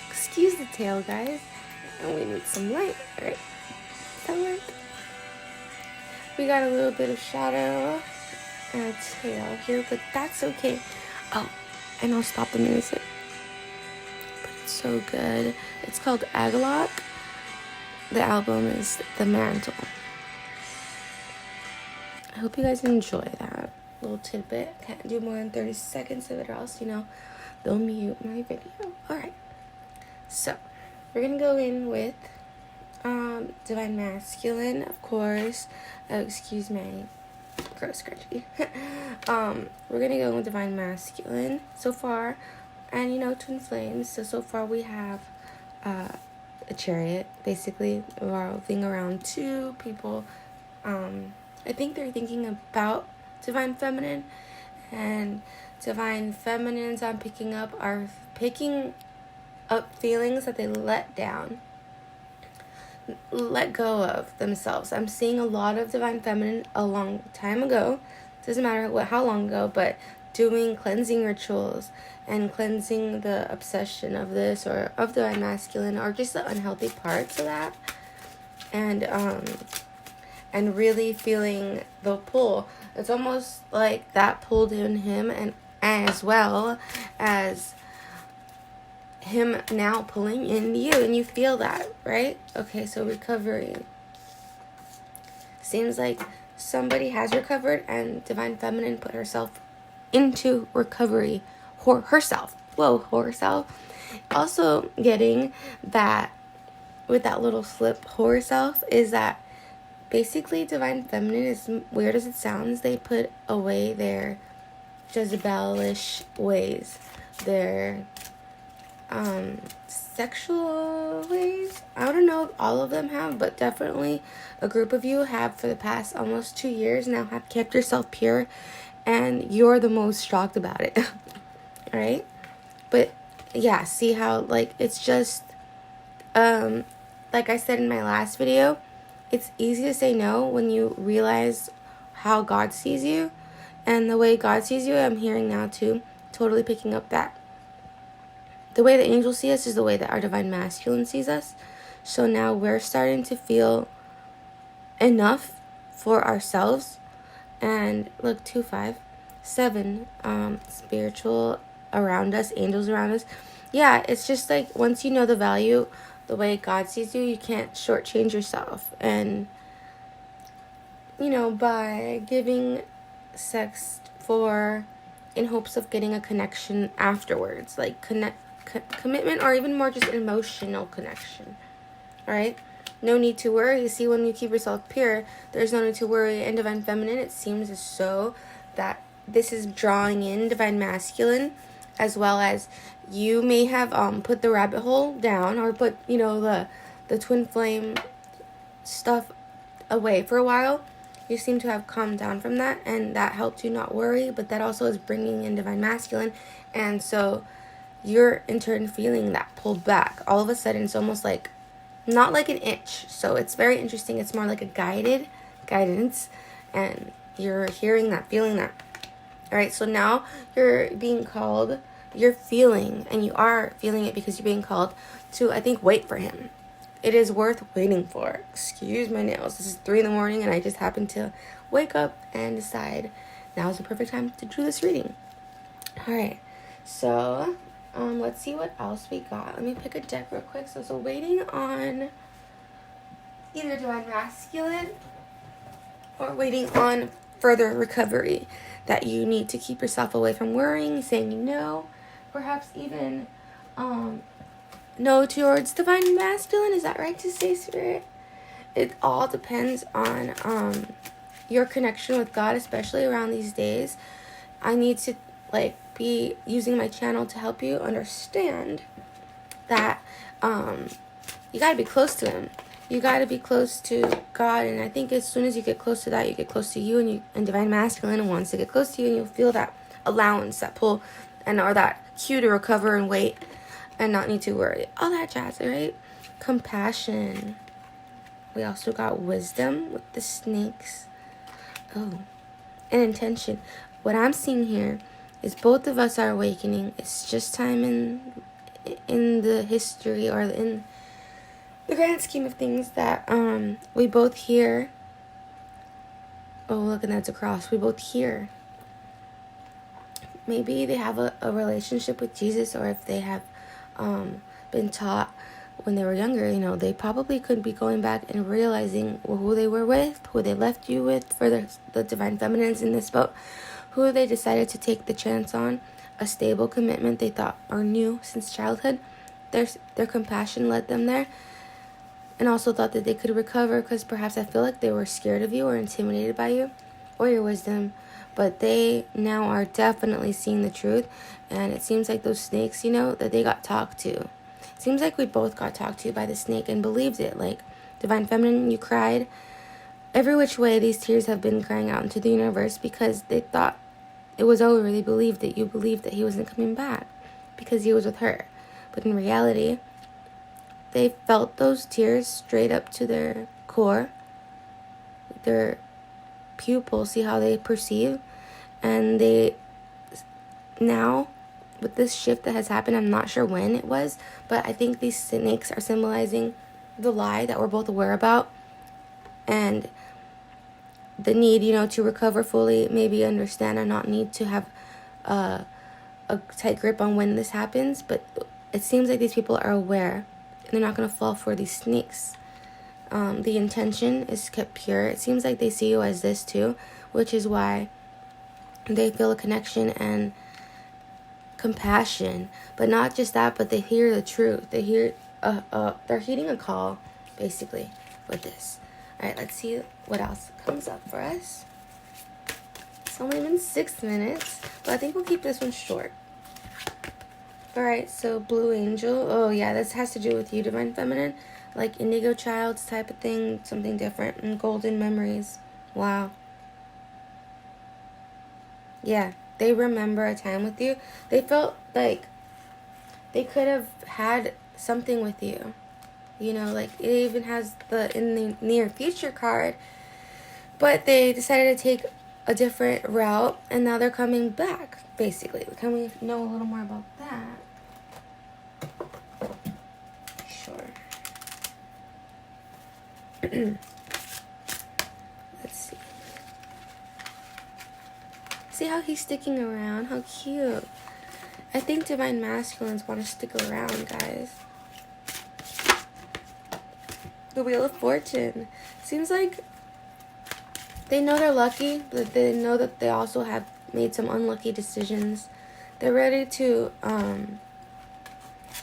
Excuse the tail, guys. And we need some light, right? Some light. We got a little bit of shadow and a tail here, but that's okay. Oh, and I'll stop the music. But it's so good. It's called Agalock. The album is The Mantle. I hope you guys enjoy that little tidbit. Can't do more than 30 seconds of it, or else, they'll mute my video. Alright. So, we're going to go in with Divine Masculine, of course. Oh, excuse my gross scratchy. We're going to go with Divine Masculine so far. And, Twin Flames. So far we have a chariot, basically, revolving around two people. I think they're thinking about Divine Feminine, and Divine Feminines I'm picking up are picking up feelings that they let go of themselves. I'm seeing a lot of Divine Feminine a long time ago, doesn't matter how long ago, but doing cleansing rituals and cleansing the obsession of this or of Divine Masculine, or just the unhealthy parts of that, and really feeling the pull. It's almost like that pulled in him, and as well as him now pulling in you, and you feel that, right? Okay, so recovery. Seems like somebody has recovered, and Divine Feminine put herself into recovery herself. Herself. Also getting that with that little slip, herself, is that basically Divine Feminine, is weird as it sounds, they put away their Jezebelish ways, their sexual ways. I don't know if all of them have, but definitely a group of you have for the past almost 2 years now have kept yourself pure, and you're the most shocked about it. Alright? But yeah, see how it's just like I said in my last video, it's easy to say no when you realize how God sees you. And the way God sees you, I'm hearing now too, totally picking up that. The way the angels see us is the way that our Divine Masculine sees us. So now we're starting to feel enough for ourselves. And look, 2, 5, 7, spiritual around us, angels around us. Yeah, it's just like once you know the value, the way God sees you, you can't shortchange yourself. And, by giving sex in hopes of getting a connection afterwards, like commitment, or even more just emotional connection. All right? No need to worry. See, when you keep yourself pure, there's no need to worry. And Divine Feminine, it seems as so that this is drawing in Divine Masculine, as well as you may have put the rabbit hole down, or put the twin flame stuff away for a while. You seem to have calmed down from that, and that helped you not worry, but that also is bringing in Divine Masculine, and so you're in turn feeling that pulled back. All of a sudden, it's almost like not like an itch, so it's very interesting. It's more like a guidance, and you're hearing that, feeling that. All right, so now you're being called, you're feeling, and you are feeling it because you're being called to, I think, wait for him. It is worth waiting for. Excuse my nails. This is 3 a.m, and I just happened to wake up and decide now is the perfect time to do this reading. All right, so let's see what else we got. Let me pick a deck real quick. So waiting on either Divine Masculine or waiting on further recovery, that you need to keep yourself away from worrying, saying no, perhaps even no towards Divine Masculine. Is that right to say, Spirit? It all depends on your connection with God, especially around these days. I need to be using my channel to help you understand that you gotta be close to him. You gotta be close to God, and I think as soon as you get close to that, you get close to you, and Divine Masculine wants to get close to you, and you'll feel that allowance, that pull, or that cue to recover and wait and not need to worry. All that jazz, right? Compassion. We also got wisdom with the snakes. Oh, and intention. What I'm seeing here is both of us are awakening. It's just time in the history, or in the grand scheme of things, that we both hear. Oh, look, and that's a cross. We both hear. Maybe they have a relationship with Jesus, or if they have been taught when they were younger, they probably could be going back and realizing who they were with, who they left you with, for the divine feminines in this boat, who they decided to take the chance on, a stable commitment they thought or knew since childhood. Their compassion led them there, and also thought that they could recover, because perhaps I feel like they were scared of you or intimidated by you or your wisdom. But they now are definitely seeing the truth, and it seems like those snakes, that they got talked to. It seems like we both got talked to by the snake and believed it. Like, Divine Feminine, you cried. Every which way, these tears have been crying out into the universe, because they thought it was over. They believed it. You believed that he wasn't coming back because he was with her. But in reality, they felt those tears straight up to their core, their pupils, see how they perceive. And they now, with this shift that has happened, I'm not sure when it was, but I think these snakes are symbolizing the lie that we're both aware about, and the need, to recover fully, maybe understand and not need to have a tight grip on when this happens. But it seems like these people are aware, and they're not going to fall for these snakes. The intention is kept pure. It seems like they see you as this too, which is why they feel a connection and compassion. But not just that, but they hear the truth. They hear they're heeding a call, basically, with this. All right, let's see what else comes up for us. It's only been 6 minutes, but I think we'll keep this one short. All right, so Blue Angel. Oh, yeah, this has to do with you, Divine Feminine. Like Indigo Child's type of thing, something different. And Golden Memories. Wow. Yeah, they remember a time with you. They felt like they could have had something with you. Like it even has the in the near future card. But they decided to take a different route, and now they're coming back, basically. Can we know a little more about that? Sure. Let's see. See how he's sticking around? How cute. I think Divine Masculines want to stick around, guys. The Wheel of Fortune. Seems like they know they're lucky, but they know that they also have made some unlucky decisions. They're ready to,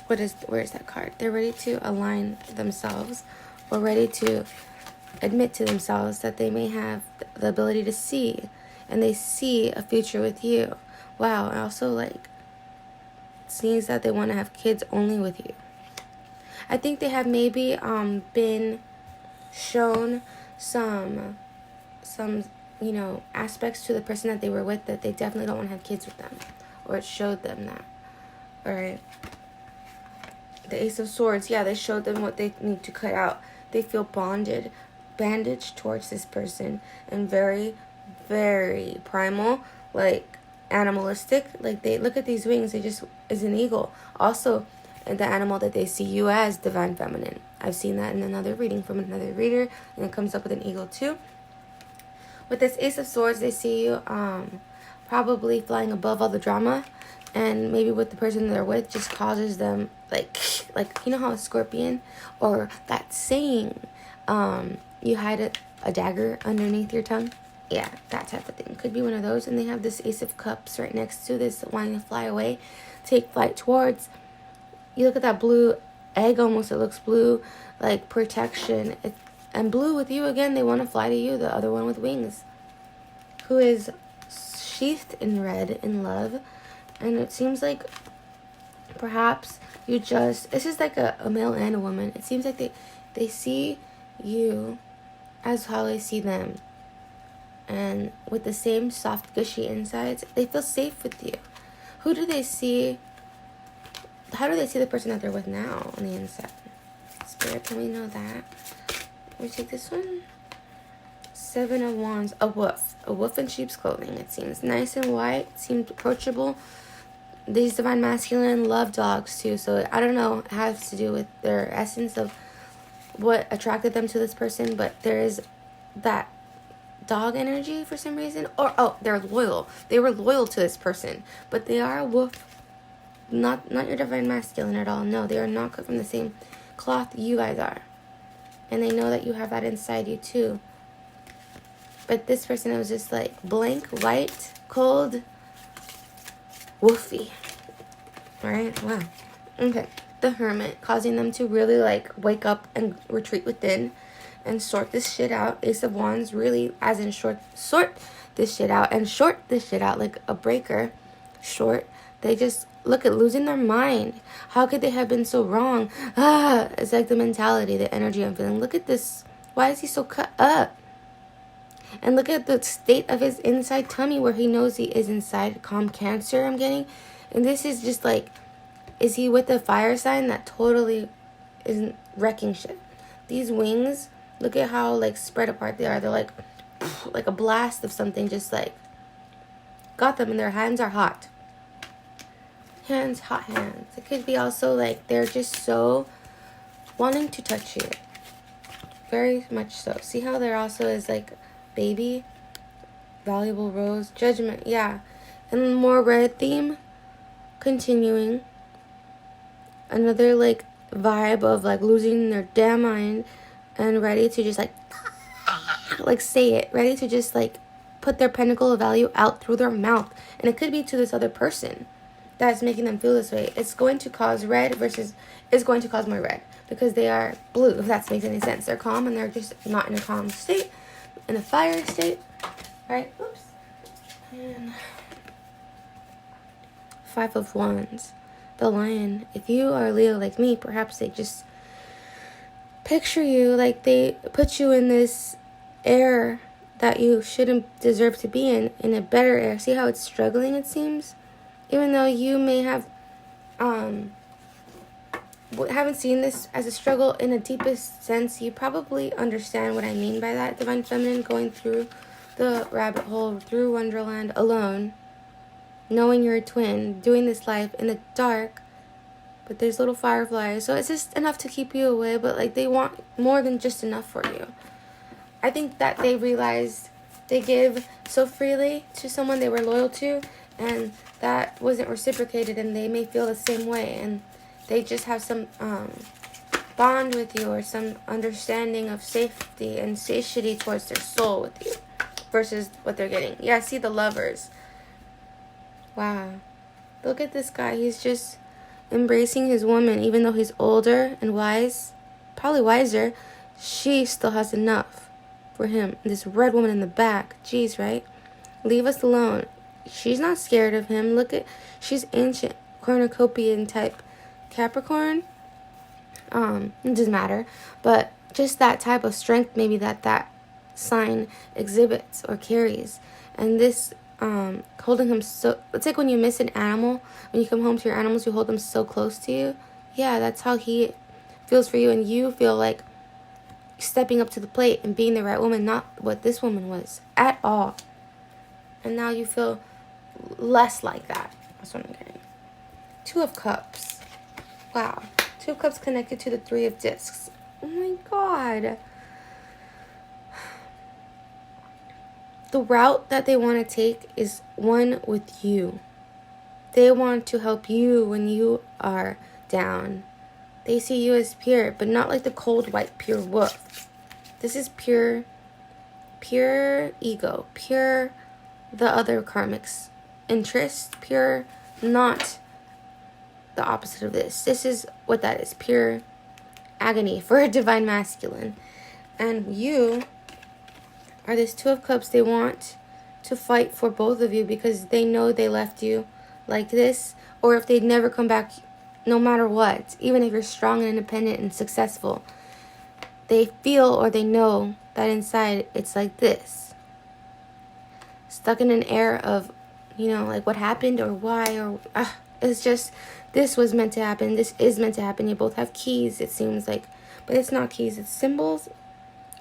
where is that card? They're ready to align themselves, or ready to admit to themselves that they may have the ability to see, and they see a future with you. Wow, and also, like, it seems that they want to have kids only with you. I think they have maybe been shown some aspects to the person that they were with that they definitely don't want to have kids with them, or it showed them that. All right. The Ace of Swords, yeah, they showed them what they need to cut out. They feel bandaged towards this person, and very, very primal, like animalistic. Like, they look at these wings, they just is an eagle. Also, the animal that they see you as, Divine Feminine. I've seen that in another reading from another reader, and it comes up with an eagle too. With this Ace of Swords, they see you probably flying above all the drama, and maybe with the person they're with just causes them, like how a scorpion, or that saying, you hide a dagger underneath your tongue. Yeah, that type of thing. Could be one of those. And they have this Ace of Cups right next to this, wanting to fly away, take flight towards. You look at that blue egg, almost, it looks blue, like protection. And blue with you again, they want to fly to you, the other one with wings, who is sheathed in red in love. And it seems like perhaps this is like a male and a woman. It seems like they see you as how I see them. And with the same soft, gushy insides, they feel safe with you. Who do they see? How do they see the person that they're with now on the inside? Spirit, can we know that? We take this one. 7 of Wands. A wolf in sheep's clothing, it seems. Nice and white. Seems approachable. these divine masculine love dogs too. So I don't know, it has to do with their essence of what attracted them to this person, but there is that dog energy for some reason. Or they're loyal. They were loyal to this person, but they are a wolf. Not your divine masculine at all. No, they are not cut from the same cloth you guys are, and they know that you have that inside you too. But this person was just like blank, white, cold, woofy. Alright, wow. Okay. The Hermit, causing them to really like wake up and retreat within and sort this shit out. Ace of Wands, really, as in sort this shit out and short this shit out like a breaker. Short. They just look at losing their mind. How could they have been so wrong? It's like the mentality, the energy I'm feeling. Look at this. Why is he so cut up? And look at the state of his inside tummy where he knows he is inside. Calm Cancer I'm getting. And this is just like, is he with the fire sign that totally isn't wrecking shit? These wings, look at how like spread apart they are. They're like a blast of something just like got them, and their hands are hot. Hands, hot hands. It could be also like they're just so wanting to touch you. Very much so. See how there also is like baby, valuable rose, judgment, yeah. And more red theme, continuing. Another like vibe of like losing their damn mind and ready to just like say it, ready to just like put their pinnacle of value out through their mouth. And it could be to this other person that's making them feel this way. It's going to cause red versus it's going to cause more red because they are blue, if that makes any sense. They're calm and they're just not in a calm state, in a fire state. Right? Oops. And 5 of Wands. The Lion. If you are Leo like me, perhaps they just picture you like they put you in this air that you shouldn't deserve to be in a better air. See how it's struggling, it seems? Even though you may have haven't seen this as a struggle in the deepest sense, you probably understand what I mean by that. Divine Feminine going through the rabbit hole, through Wonderland alone, knowing you're a twin, doing this life in the dark, but there's little fireflies. So it's just enough to keep you away, but like they want more than just enough for you. I think that they realized they give so freely to someone they were loyal to, and that wasn't reciprocated, and they may feel the same way, and they just have some bond with you or some understanding of safety and satiety towards their soul with you versus what they're getting. Yeah, see the Lovers. Wow. Look at this guy. He's just embracing his woman, even though he's older and wise, probably wiser. She still has enough for him. This red woman in the back. Jeez, right? Leave us alone. She's not scared of him. Look at, she's ancient cornucopian type Capricorn. It doesn't matter. But just that type of strength maybe that sign exhibits or carries. And this holding him so, it's like when you miss an animal, when you come home to your animals, you hold them so close to you. Yeah, that's how he feels for you, and you feel like stepping up to the plate and being the right woman, not what this woman was at all. And now you feel less like that. That's what I'm getting. 2 of Cups. Wow. 2 of Cups connected to the 3 of Discs. Oh my God. The route that they want to take is one with you. They want to help you when you are down. They see you as pure, but not like the cold, white, pure wolf. This is pure ego, pure the other karmic's interest, pure not the opposite of this. This is what that is, pure agony for a divine masculine. And you are this 2 of Cups. They want to fight for both of you because they know they left you like this, or if they'd never come back, no matter what, even if you're strong and independent and successful, they feel or they know that inside it's like this. Stuck in an air of, like what happened or why, or it's just, this was meant to happen. This is meant to happen. You both have keys, it seems like, but it's not keys, it's symbols.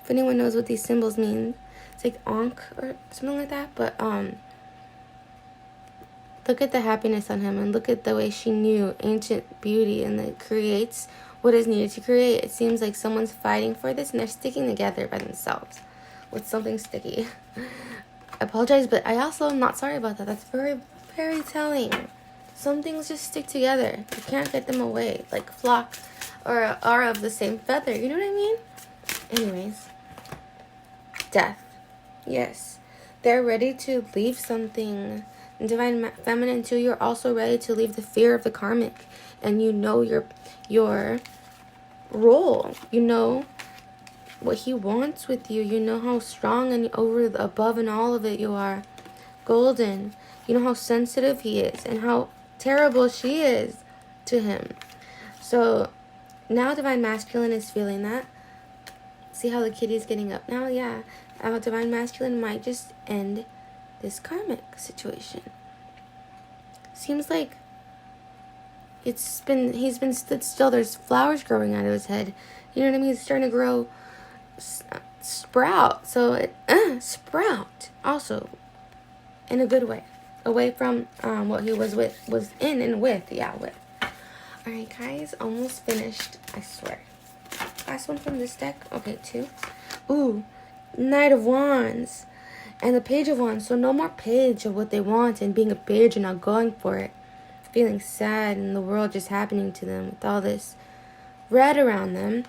If anyone knows what these symbols mean, it's like Ankh or something like that, but Look at the happiness on him, and look at the way she knew ancient beauty, and it creates what is needed to create. It seems like someone's fighting for this, and they're sticking together by themselves with something sticky. I apologize, but I also am not sorry about that. That's very, very telling. Some things just stick together. You can't get them away, like flock or are of the same feather. You know what I mean? Anyways, death. Yes, they're ready to leave something. And Divine Feminine too, you're also ready to leave the fear of the karmic, and you know your role. You know what he wants with you. You know how strong and above and all of it you are. Golden. You know how sensitive he is and how terrible she is to him. So now Divine Masculine is feeling that. See how the kitty's getting up now? Yeah. Divine Masculine might just end this karmic situation. Seems like he's been stood still. There's flowers growing out of his head. You know what I mean? He's starting to grow, sprout. So sprout also in a good way, away from what he was in and with. Yeah, with. All right, guys, almost finished. I swear. Last one from this deck. Okay, 2. Ooh, Knight of Wands. And the Page of Wands. So no more page of what they want and being a page and not going for it. Feeling sad and the world just happening to them with all this red around them.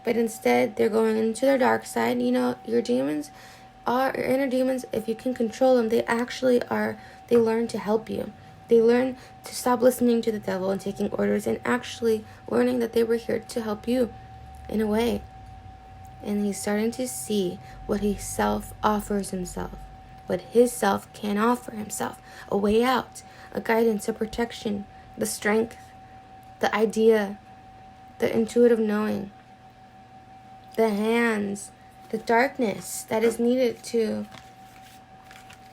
But instead, they're going into their dark side. You know, your demons your inner demons, if you can control them, they actually are, they learn to help you. They learn to stop listening to the devil and taking orders and actually learning that they were here to help you in a way. And he's starting to see what he offers himself, what his self can offer himself, a way out, a guidance, a protection, the strength, the idea, the intuitive knowing, the hands, the darkness that is needed to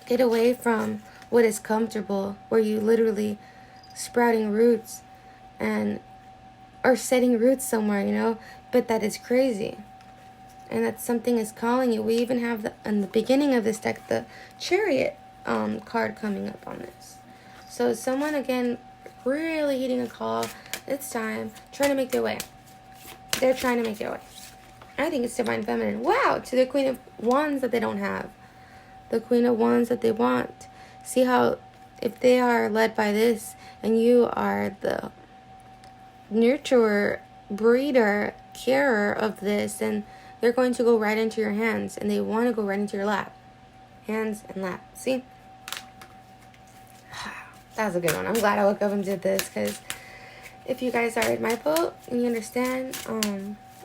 get away from what is comfortable, where you literally sprouting roots or setting roots somewhere, you know, but that is crazy. And that something is calling you. We even have in the beginning of this deck, the Chariot card coming up on this. So someone, again, really heeding a call. It's time. Trying to make their way. They're trying to make their way. I think it's Divine Feminine. Wow, to the Queen of Wands that they don't have. The Queen of Wands that they want. See how, if they are led by this, and you are the nurturer, breeder, carer of this, and they're going to go right into your hands, and they want to go right into your lap. Hands and lap. See? That was a good one. I'm glad I woke up and did this, because if you guys are in my boat and you understand,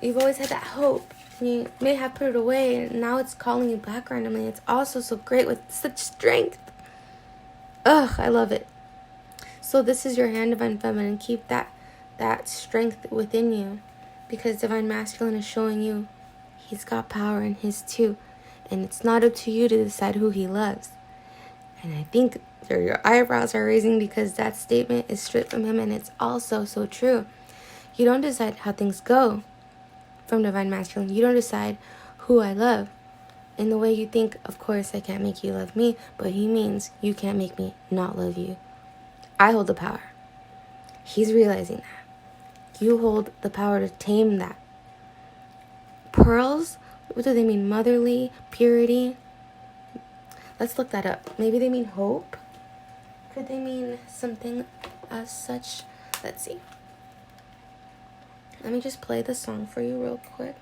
you've always had that hope. And you may have put it away, and now it's calling you back randomly. It's also so great with such strength. Ugh, I love it. So this is your hand, Divine Feminine. Keep that strength within you, because Divine Masculine is showing you he's got power in his too. And it's not up to you to decide who he loves. And I think your eyebrows are raising, because that statement is straight from him, and it's also so true. You don't decide how things go from Divine Masculine. You don't decide who I love. In the way you think, of course, I can't make you love me, but he means you can't make me not love you. I hold the power. He's realizing that. You hold the power to tame that. Pearls, what do they mean? Motherly, purity? Let's look that up. Maybe they mean hope? Could they mean something as such? Let's see. Let me just play the song for you real quick.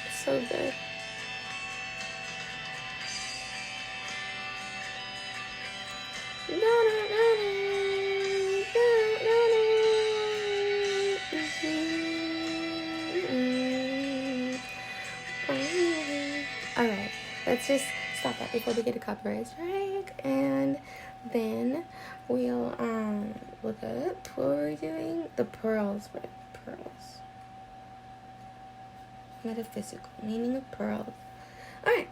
It's so good. Alright, let's just stop that before we get a copyright strike, and then we'll look at what we're doing. The pearls, right? Pearls. Metaphysical meaning of pearls. Alright,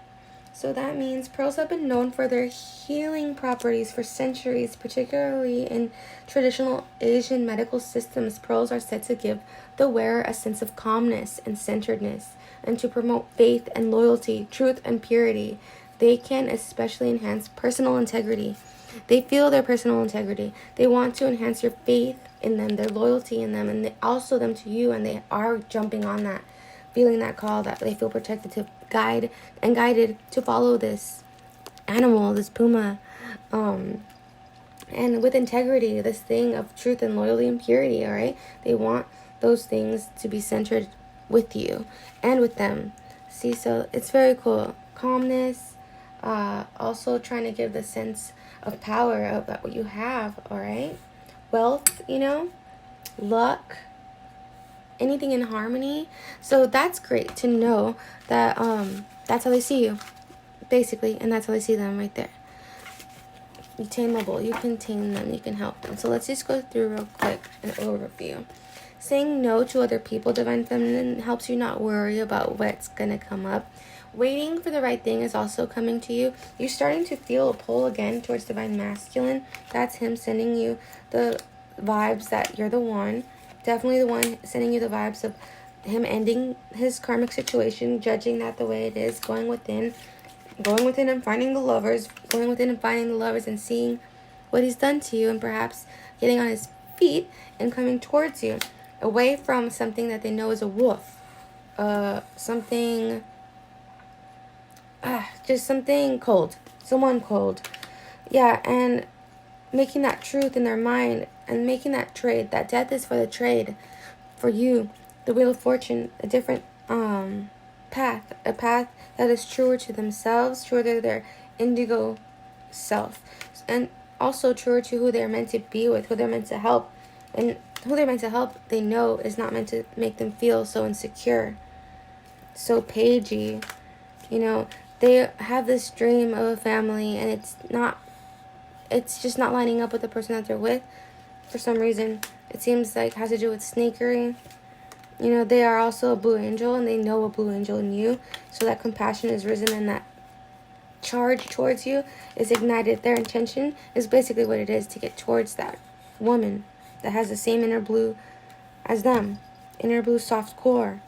So that means pearls have been known for their healing properties for centuries, particularly in traditional Asian medical systems. Pearls are said to give the wearer a sense of calmness and centeredness, and to promote faith and loyalty, truth and purity. They can especially enhance personal integrity. They feel their personal integrity. They want to enhance your faith in them, their loyalty in them, and also them to you, and they are jumping on that, feeling that call, that they feel protected to guide and guided to follow this animal, this puma, and with integrity, this thing of truth and loyalty and purity. All right, they want those things to be centered with you and with them. See, so it's very cool. Calmness, also trying to give the sense of power of that what you have. All right, wealth, luck, anything in harmony. So that's great to know that that's how they see you, basically, and that's how they see them right there. You tameable, you can tame them, you can help them. So let's just go through real quick an overview. Saying no to other people, Divine Feminine, helps you not worry about what's gonna come up. Waiting for the right thing is also coming to you. You're starting to feel a pull again towards Divine Masculine. That's him sending you the vibes that you're the one. Definitely the one sending you the vibes of him ending his karmic situation, judging that the way it is, going within and finding the lovers, and seeing what he's done to you, and perhaps getting on his feet and coming towards you, away from something that they know is a wolf, just something cold, someone cold, yeah, and making that truth in their mind, and making that trade, that death is for the trade, for you, the Wheel of Fortune, a different path, a path that is truer to themselves, truer to their indigo self, and also truer to who they're meant to be with, who they're meant to help, and who they're meant to help, they know is not meant to make them feel so insecure, so pagey, they have this dream of a family, and it's just not lining up with the person that they're with for some reason. It seems like it has to do with snakery. They are also a blue angel, and they know a blue angel in you. So that compassion is risen, and that charge towards you is ignited. Their intention is basically what it is, to get towards that woman that has the same inner blue as them. Inner blue soft core.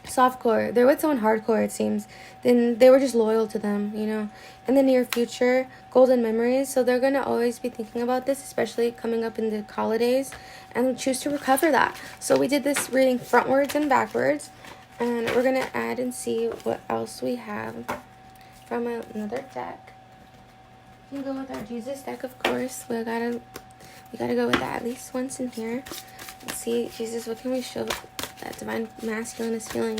They're with someone hardcore, it seems. Then they were just loyal to them, In the near future, golden memories. So they're going to always be thinking about this, especially coming up in the holidays, and choose to recover that. So we did this reading frontwards and backwards, and we're going to add and see what else we have from another deck. You can go with our Jesus deck, of course. We gotta go with that at least once in here. Let's see, Jesus, what can we show that Divine Masculine is feeling?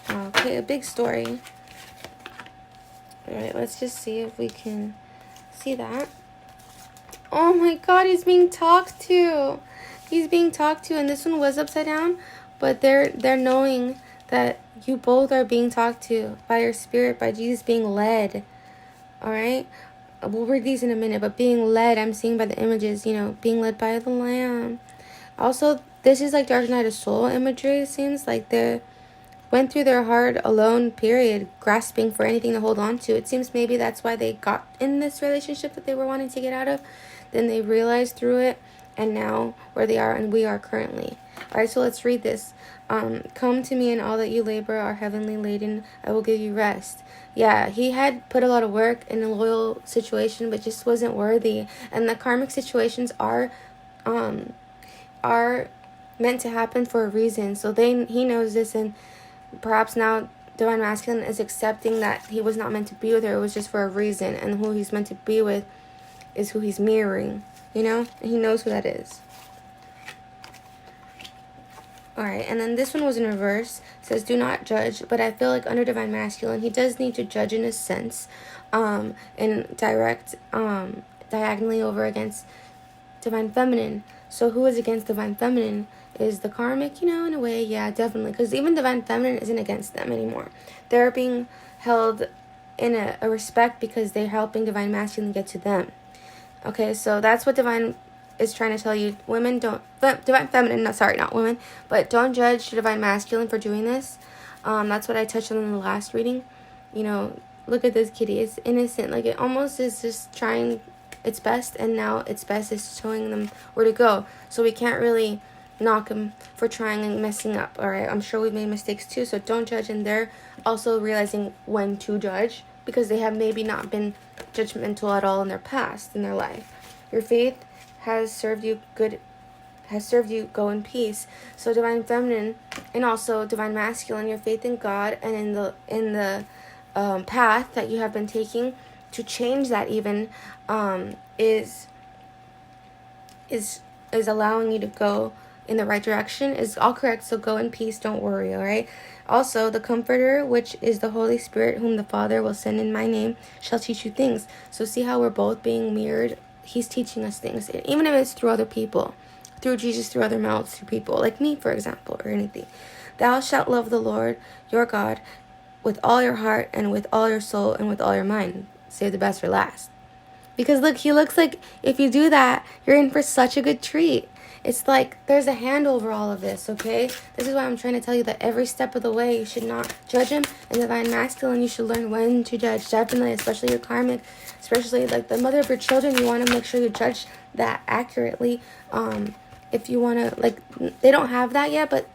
Okay, a big story. Alright, let's just see if we can see that. Oh my god, he's being talked to. And this one was upside down, but they're knowing that you both are being talked to by your spirit, by Jesus, being led. Alright? We'll read these in a minute, but being led, I'm seeing by the images, being led by the Lamb. Also, this is like Dark Night of Soul imagery. It seems like they went through their hard alone period, grasping for anything to hold on to. It seems maybe that's why they got in this relationship that they were wanting to get out of. Then they realized through it, and now where they are and we are currently. Alright, so let's read this. Come to me, and all that you labor are heavenly laden, I will give you rest. Yeah, he had put a lot of work in a loyal situation, but just wasn't worthy. And the karmic situations are meant to happen for a reason. So he knows this, and perhaps now Divine Masculine is accepting that he was not meant to be with her. It was just for a reason, and who he's meant to be with is who he's mirroring, and he knows who that is. Alright, and then this one was in reverse. It says, do not judge, but I feel like under Divine Masculine, he does need to judge in a sense, and direct, diagonally over against Divine Feminine. So who is against Divine Feminine is the karmic, in a way, yeah, definitely. Because even Divine Feminine isn't against them anymore. They're being held in a respect because they're helping Divine Masculine get to them. Okay, so that's what Divine is trying to tell you. Women don't, Divine Feminine, not women, but don't judge Divine Masculine for doing this. That's what I touched on in the last reading. Look at this kitty. It's innocent. Like, it almost is just trying its best, and now its best is showing them where to go. So we can't really knock them for trying and messing up. All right, I'm sure we've made mistakes too, so don't judge. And they're also realizing when to judge, because they have maybe not been judgmental at all in their past, in their life. Your faith has served you good, has served you. Go in peace. So Divine Feminine and also Divine Masculine, your faith in God and in the path that you have been taking to change that even is allowing you to go in the right direction, is all correct. So go in peace, don't worry. All right. Also, the Comforter, which is the Holy Spirit, whom the Father will send in my name, shall teach you things. So see how we're both being mirrored. He's teaching us things, even if it's through other people, through Jesus, through other mouths, through people like me, for example, or anything. Thou shalt love the Lord your God with all your heart and with all your soul and with all your mind. Save the best for last. Because look, he looks like if you do that, you're in for such a good treat. It's like there's a hand over all of this, okay? This is why I'm trying to tell you that every step of the way, you should not judge him. And Divine Masculine, you should learn when to judge. Definitely, especially your karmic, especially like the mother of your children, you want to make sure you judge that accurately. If you want to, like, they don't have that yet, but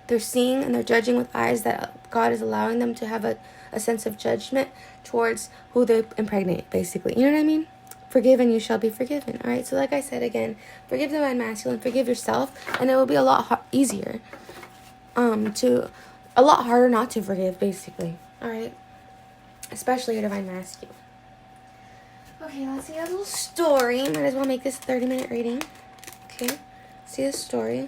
they're seeing and they're judging with eyes that God is allowing them to have a sense of judgment towards who they impregnate, basically. You know what I mean? Forgive and you shall be forgiven. All right. So like I said, again, forgive Divine Masculine, forgive yourself, and it will be a lot easier, a lot harder not to forgive, basically. All right. Especially your Divine Masculine. Okay, let's see a little story. Might as well make this a 30-minute reading. Okay. See a story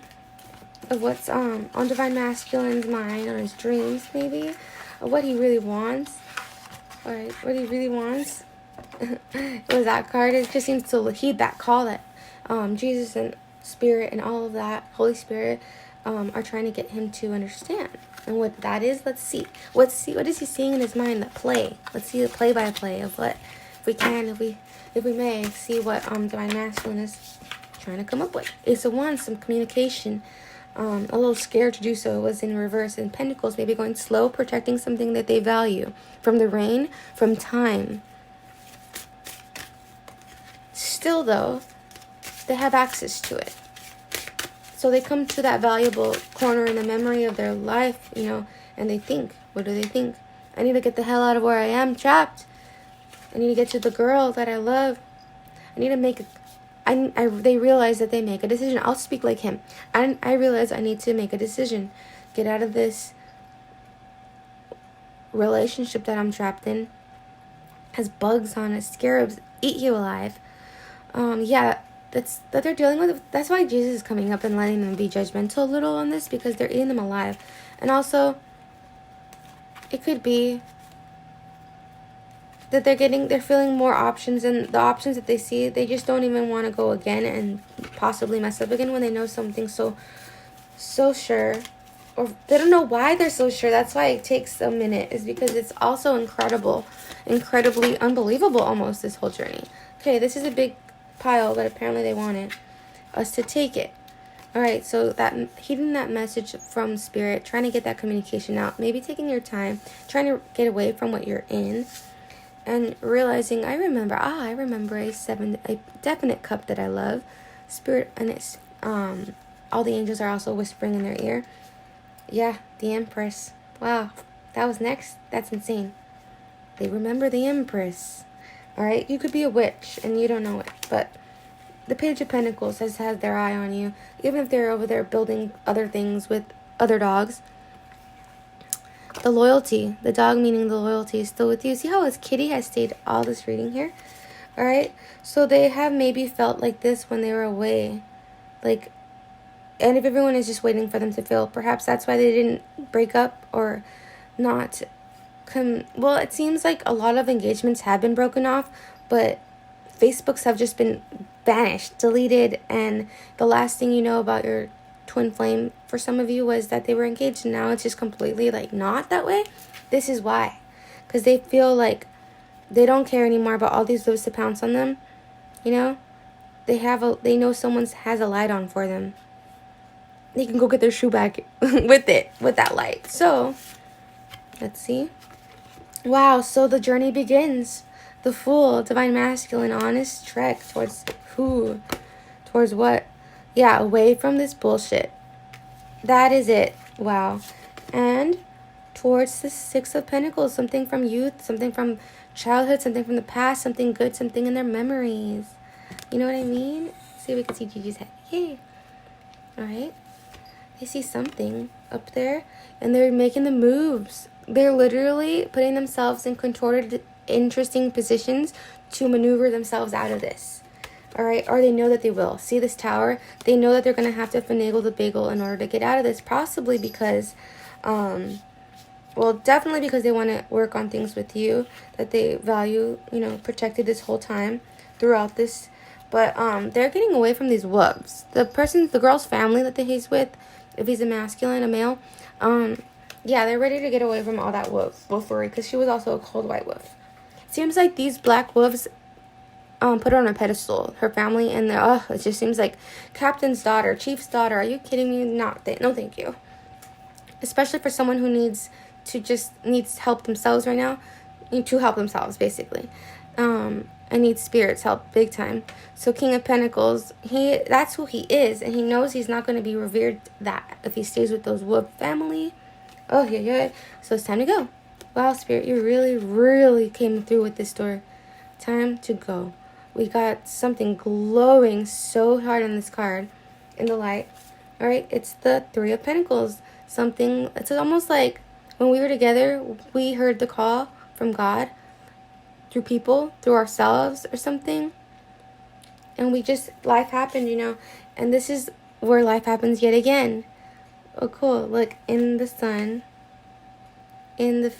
of what's on Divine Masculine's mind, on his dreams, maybe, of what he really wants. All right, what he really wants. It was that card. It just seems to heed that call that Jesus and Spirit and all of that, Holy Spirit, are trying to get him to understand. And what that is, let's see. What is he seeing in his mind? The play. Let's see the play-by-play of what, if we can, if we may, see what Divine Masculine is trying to come up with. Ace of Wands, some communication. A little scared to do so. It was in reverse. In Pentacles, maybe going slow, protecting something that they value from the rain, from time. Still, though, they have access to it. So they come to that valuable corner in the memory of their life, you know, and they think, what do they think? I need to get the hell out of where I am trapped. I need to get to the girl that I love. I need to make they realize that they make a decision. I'll speak like him. I realize I need to make a decision. Get out of this relationship that I'm trapped in. Has bugs on it, scarabs, eat you alive. Yeah, that they're dealing with. That's why Jesus is coming up and letting them be judgmental a little on this, because they're eating them alive. And also, it could be that they're feeling more options, and the options that they see, they just don't even want to go again and possibly mess up again when they know something so sure, or they don't know why they're so sure. That's why it takes a minute, is because it's also incredibly unbelievable almost, this whole journey. Okay, this is a big pile, but apparently they wanted us to take it. All right, so that heeding that message from Spirit, trying to get that communication out, maybe taking your time, trying to get away from what you're in, and realizing, I remember a definite cup that I love. Spirit, and it's all the angels are also whispering in their ear. Yeah, the Empress. Wow, that was next. That's insane. They remember the Empress. All right, you could be a witch and you don't know it, but the Page of Pentacles has their eye on you, even if they're over there building other things with other dogs. The loyalty, the dog meaning the loyalty, is still with you. See how his kitty has stayed all this reading here? All right, so they have maybe felt like this when they were away, like, and if everyone is just waiting for them to feel, perhaps that's why they didn't break up or not. Well, it seems like a lot of engagements have been broken off, but Facebooks have just been banished, deleted, and the last thing you know about your twin flame for some of you was that they were engaged, and now it's just completely like not that way. This is why, because they feel like they don't care anymore about all these lives to pounce on them. You know, they know someone has a light on for them. They can go get their shoe back with that light. So let's see. Wow, so the journey begins. The Fool, Divine Masculine, honest trek towards who? Towards what? Yeah, away from this bullshit. That is it. Wow. And towards the Six of Pentacles, something from youth, something from childhood, something from the past, something good, something in their memories. You know what I mean? See if we can see Gigi's head. Yay. Alright. They see something up there, and they're making the moves. They're literally putting themselves in contorted, interesting positions to maneuver themselves out of this. Alright, or they know that they will. See this tower? They know that they're going to have to finagle the bagel in order to get out of this. Possibly because, well, definitely because they want to work on things with you that they value, you know, protected this whole time throughout this. But they're getting away from these wolves. The girl's family that he's with, if he's a masculine, a male, yeah, they're ready to get away from all that wolfery, because she was also a cold white wolf. Seems like these black wolves put her on a pedestal, her family, and it just seems like captain's daughter, chief's daughter. Are you kidding me? No, thank you. Especially for someone who needs help themselves right now, to help themselves basically, and needs spirits help big time. So King of Pentacles, that's who he is, and he knows he's not going to be revered that if he stays with those wolf family. Oh yeah. So it's time to go. Wow, Spirit, you really, really came through with this story. Time to go. We got something glowing so hard on this card in the light. All right, it's the Three of Pentacles. It's almost like when we were together, we heard the call from God through people, through ourselves or something. And life happened, you know. And this is where life happens yet again. Oh, cool. Look, in the sun, in the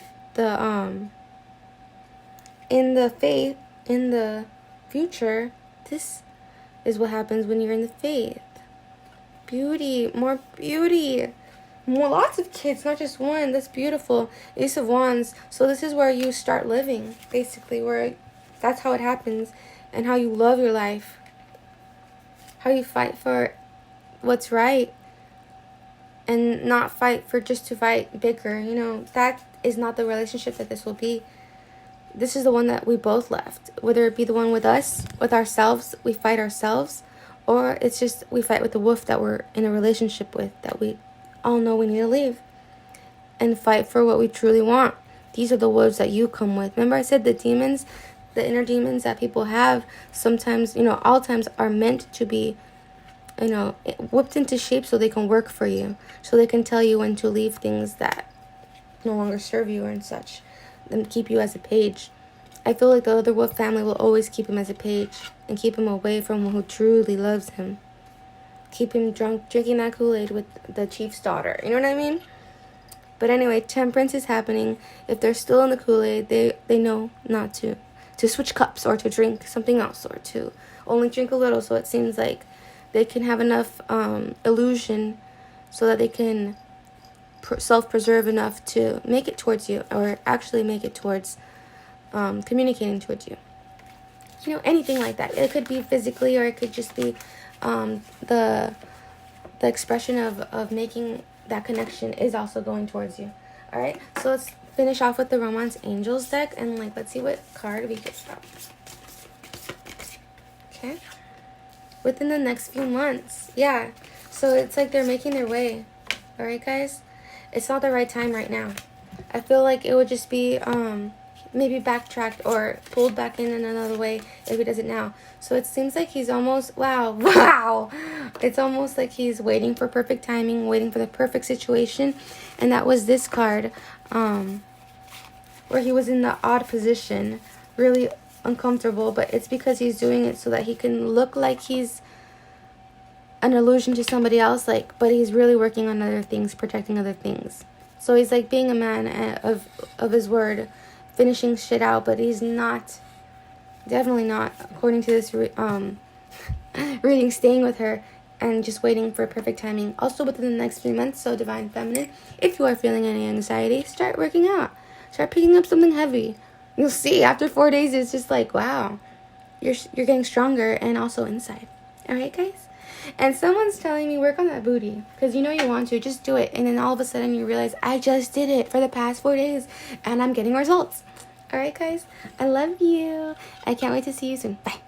faith, in the future, this is what happens when you're in the faith. Beauty, more beauty, lots of kids, not just one. That's beautiful. Ace of Wands. So this is where you start living, basically, where that's how it happens, and how you love your life, how you fight for what's right, and not fight for just to fight bigger. You know, that is not the relationship that this will be. This is the one that we both left. Whether it be the one with us, with ourselves, we fight ourselves, or it's just we fight with the wolf that we're in a relationship with, that we all know we need to leave, and fight for what we truly want. These are the wolves that you come with. Remember I said the demons, the inner demons that people have, sometimes, you know, all times are meant to be, you know, whipped into shape so they can work for you, so they can tell you when to leave things that no longer serve you and such, and keep you as a page. I feel like the other wolf family will always keep him as a page and keep him away from who truly loves him. Keep him drunk, drinking that Kool-Aid with the chief's daughter. You know what I mean? But anyway, temperance is happening. If they're still in the Kool-Aid, they know not to switch cups, or to drink something else, or to only drink a little, so it seems like they can have enough illusion so that they can self-preserve enough to make it towards you, or actually make it towards communicating towards you. You know, anything like that. It could be physically, or it could just be the expression of making that connection is also going towards you. All right, so let's finish off with the Romance Angels deck, and let's see what card we get out. Okay, within the next few months. Yeah, so it's like they're making their way. All right, guys, it's not the right time right now. I feel like it would just be maybe backtracked or pulled back in another way if he does it now. So it seems like he's almost, wow. It's almost like he's waiting for perfect timing, waiting for the perfect situation. And that was this card, where he was in the odd position, really uncomfortable. But it's because he's doing it so that he can look like he's an illusion to somebody else, but he's really working on other things, protecting other things. So he's like being a man of his word, finishing shit out, but he's not, definitely not, according to this reading, staying with her and just waiting for perfect timing. Also within the next 3 months. So Divine Feminine, if you are feeling any anxiety, start working out, start picking up something heavy. You'll see after 4 days, it's just like, wow, you're getting stronger, and also inside. All right, guys. And someone's telling me, work on that booty, because you know you want to, just do it. And then all of a sudden you realize, I just did it for the past 4 days and I'm getting results. All right, guys. I love you. I can't wait to see you soon. Bye.